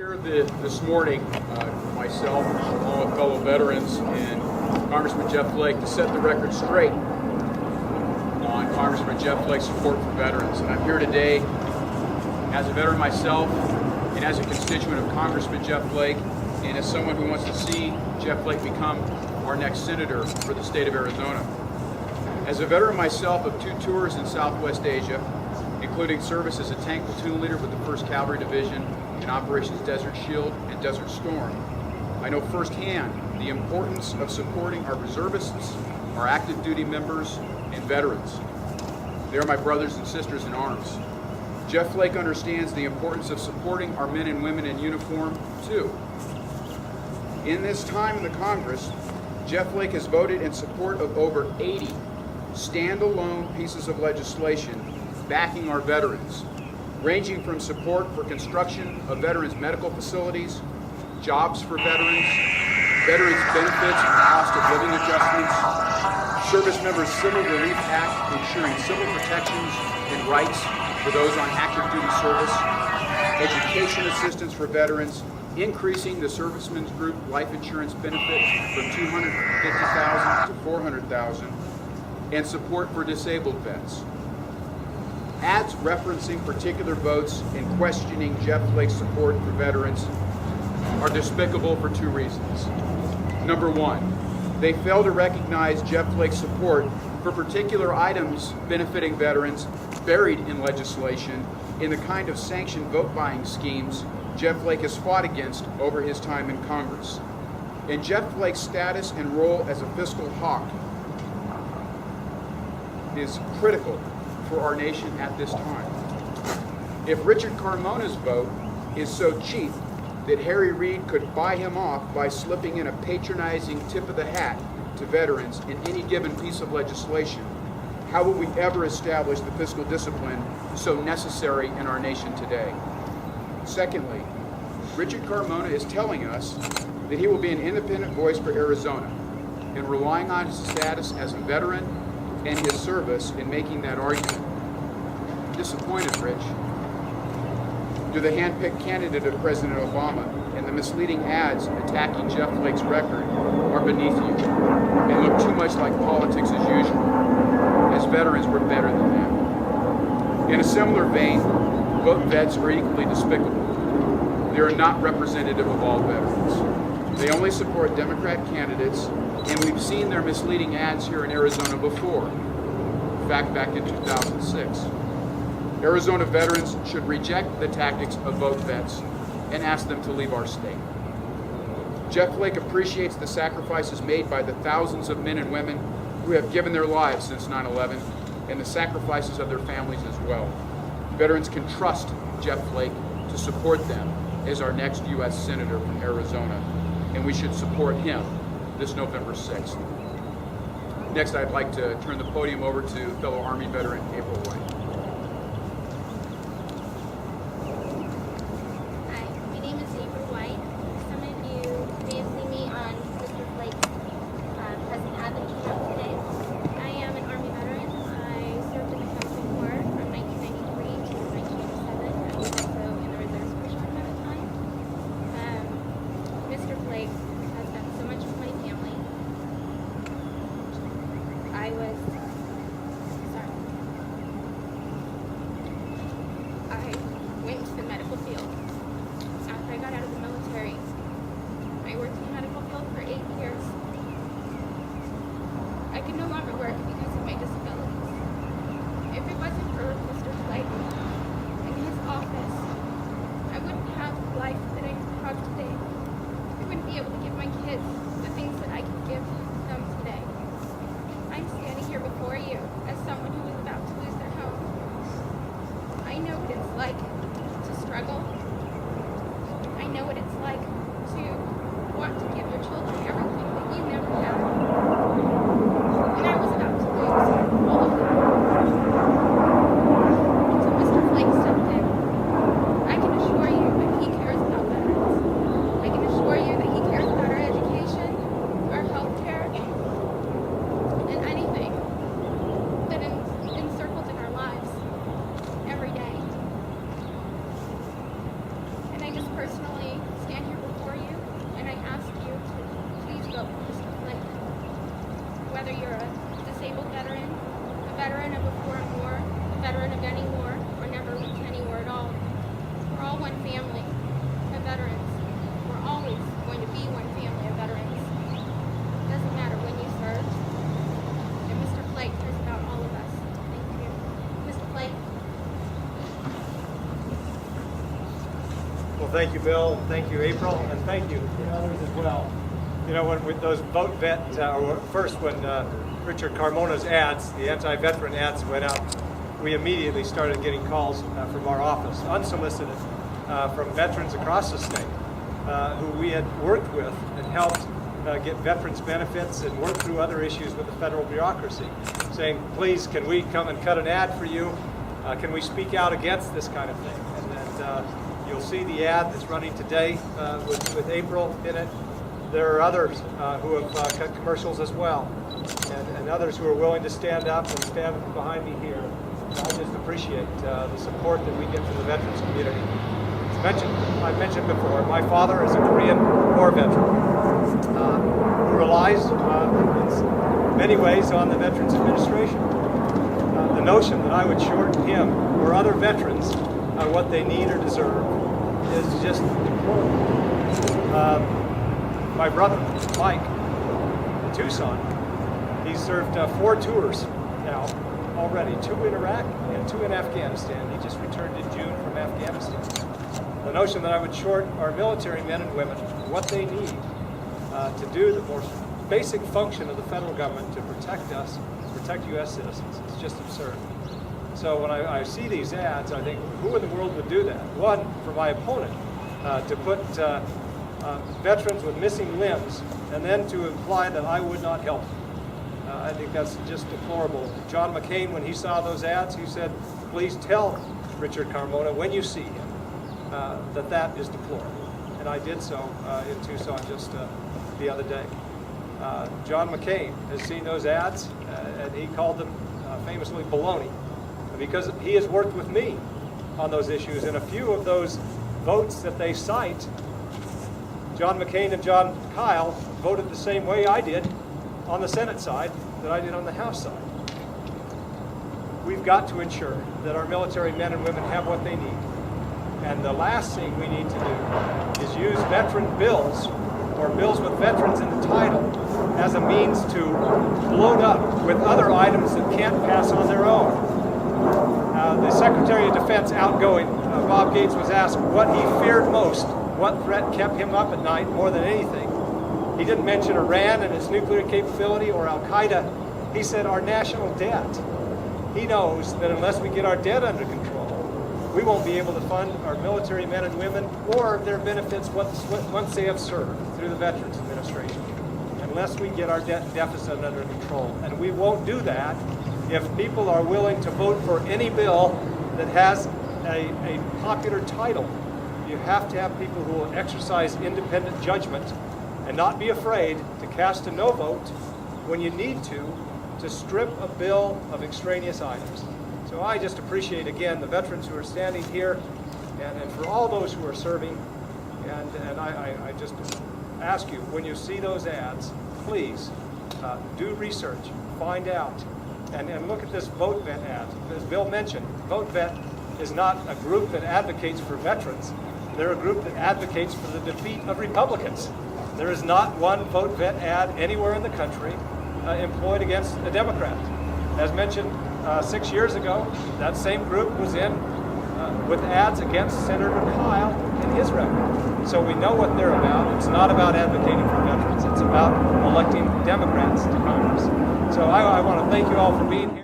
Here this morning, myself, along with fellow veterans, and Congressman Jeff Flake to set the record straight on Congressman Jeff Flake's support for veterans. And I'm here today as a veteran myself, and as a constituent of Congressman Jeff Flake, and as someone who wants to see Jeff Flake become our next senator for the state of Arizona. As a veteran myself of 2 tours in Southwest Asia, including service as a tank platoon leader with the 1st Cavalry Division in Operations Desert Shield and Desert Storm, I know firsthand the importance of supporting our reservists, our active duty members, and veterans. They are my brothers and sisters in arms. Jeff Flake understands the importance of supporting our men and women in uniform, too. In this time in the Congress, Jeff Flake has voted in support of over 80 standalone pieces of legislation backing our veterans, ranging from support for construction of veterans' medical facilities, jobs for veterans, veterans' benefits and cost of living adjustments, Service Members Civil Relief Act ensuring civil protections and rights for those on active duty service, education assistance for veterans, increasing the Servicemen's Group life insurance benefit from $250,000 to $400,000, and support for disabled vets. Ads referencing particular votes and questioning Jeff Flake's support for veterans are despicable for 2 reasons. Number 1, they fail to recognize Jeff Flake's support for particular items benefiting veterans buried in legislation in the kind of sanctioned vote buying schemes Jeff Flake has fought against over his time in Congress. And Jeff Flake's status and role as a fiscal hawk is critical for our nation at this time. If Richard Carmona's vote is so cheap that Harry Reid could buy him off by slipping in a patronizing tip of the hat to veterans in any given piece of legislation, how will we ever establish the fiscal discipline so necessary in our nation today? Secondly, Richard Carmona is telling us that he will be an independent voice for Arizona, and relying on his status as a veteran and his service in making that argument. Disappointed, Rich. Do the hand-picked candidate of President Obama and the misleading ads attacking Jeff Flake's record are beneath you and look too much like politics as usual? As veterans, we're better than that. In a similar vein, vote vets are equally despicable. They are not representative of all veterans. They only support Democrat candidates, and we've seen their misleading ads here in Arizona before. In fact, back in 2006. Arizona veterans should reject the tactics of vote vets and ask them to leave our state. Jeff Flake appreciates the sacrifices made by the thousands of men and women who have given their lives since 9/11 and the sacrifices of their families as well. Veterans can trust Jeff Flake to support them as our next U.S. Senator from Arizona, and we should support him this November 6th. Next, I'd like to turn the podium over to fellow Army veteran April White. Hi, my name is April White. Some of you may have seen me on Mr. Flake's President Advocate show today. I am an Army veteran. I served in the Cavalry Corps from 1993 to 1987. I was also in the reserves for a short amount of time. Mr. Flake has done so much for my family. I was sorry. Thank you, Bill. Thank you, April, and thank you others as well. You know, when with those vote vet, when Richard Carmona's ads, the anti-veteran ads went out, we immediately started getting calls from our office, unsolicited, from veterans across the state who we had worked with and helped get veterans benefits and work through other issues with the federal bureaucracy, saying, please, can we come and cut an ad for you? Can we speak out against this kind of thing? And you'll see the ad that's running today with April in it. There are others who have cut commercials as well, and others who are willing to stand up and stand behind me here. I just appreciate the support that we get from the veterans community. I've mentioned before, my father is a Korean War veteran who relies in many ways on the Veterans Administration. The notion that I would shorten him or other veterans what they need or deserve is just deplorable. My brother, Mike, in Tucson, he's served 4 tours now already, 2 in Iraq and 2 in Afghanistan. He just returned in June from Afghanistan. The notion that I would short our military men and women what they need to do the more basic function of the federal government to protect us, protect U.S. citizens, is just absurd. So when I see these ads, I think, who in the world would do that? One, for my opponent, to put veterans with missing limbs, and then to imply that I would not help them. I think that's just deplorable. John McCain, when he saw those ads, he said, please tell Richard Carmona when you see him that is deplorable. And I did so in Tucson just the other day. John McCain has seen those ads, and he called them famously baloney, because he has worked with me on those issues. And a few of those votes that they cite, John McCain and John Kyle voted the same way I did on the Senate side that I did on the House side. We've got to ensure that our military men and women have what they need. And the last thing we need to do is use veteran bills or bills with veterans in the title as a means to load up with other items that can't pass on their own. The Secretary of Defense outgoing, Bob Gates, was asked what he feared most, what threat kept him up at night more than anything. He didn't mention Iran and its nuclear capability or Al-Qaeda. He said our national debt. He knows that unless we get our debt under control, we won't be able to fund our military men and women or their benefits once they have served through the Veterans Administration, unless we get our debt deficit under control. And we won't do that if people are willing to vote for any bill that has a popular title. You have to have people who will exercise independent judgment and not be afraid to cast a no vote when you need to strip a bill of extraneous items. So I just appreciate, again, the veterans who are standing here and for all those who are serving. And I just ask you, when you see those ads, please do research, find out, and look at this Vote Vet ad. As Bill mentioned, Vote Vet is not a group that advocates for veterans. They're a group that advocates for the defeat of Republicans. There is not one Vote Vet ad anywhere in the country employed against a Democrat. As mentioned 6 years ago, that same group was in with ads against Senator Kyle and his record. So we know what they're about. It's not about advocating for veterans. It's about electing Democrats to Congress. So I want to thank you all for being here.